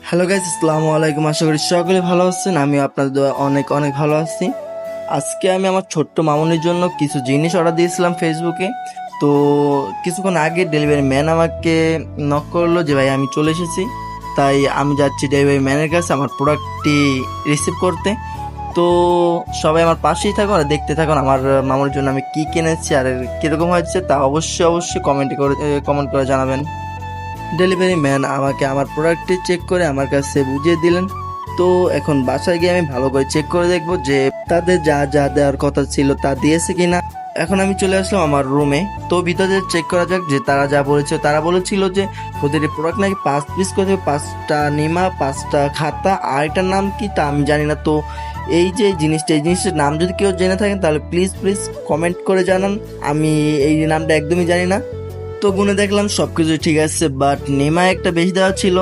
Hello guys, আসসালামু আলাইকুম। আশা করি সকলে ভালো আছেন। আমি আপনাদের দোয়া অনেক অনেক ভালো আছি। আজকে আমি আমার ছোট্ট মামুনির জন্য কিছু জিনিস অর্ডার দিয়েছিলাম ফেসবুকে। তো কিছুক্ষণ আগে ডেলিভারি ম্যান আমাকে নক করলো যে ভাই আমি চলে এসেছি। তাই আমি যাচ্ছি ডেলিভারি ম্যানের কাছে আমার প্রোডাক্টটি রিসিভ করতে। তো সবাই আমার পাশেই থাকুন আর দেখতে থাকুন আমার মামুনির জন্য আমি কি কিনেছি আর কিরকম হয়েছে তা অবশ্যই অবশ্যই কমেন্ট করে জানাবেন। ডেলিভারি ম্যান আমাকে আমার প্রোডাক্টটি চেক করে আমার কাছে বুঝিয়ে দিলেন। তো এখন বাসায় গিয়ে আমি ভালো করে চেক করে দেখবো যে তাদের যা যা দেওয়ার কথা ছিল তা দিয়েছে কিনা। এখন আমি চলে আসলাম আমার রুমে। তো ভিতরে চেক করা যাক যে তারা যা বলেছে। তারা বলেছিল যে প্রতিটি প্রোডাক্ট নাকি 5 পিস করে, 5টা নিমা, 5টা খাতা, আর এটার নাম কি তা আমি জানি না। তো এই জিনিসটার নাম যদি কেউ জেনে থাকেন তাহলে প্লিজ প্লিজ কমেন্ট করে জানান। আমি এই নামটা একদমই জানি না। তো গুনে দেখলাম সবকিছু ঠিক আছে, বাট নেমা একটা বেশি দেওয়া ছিল।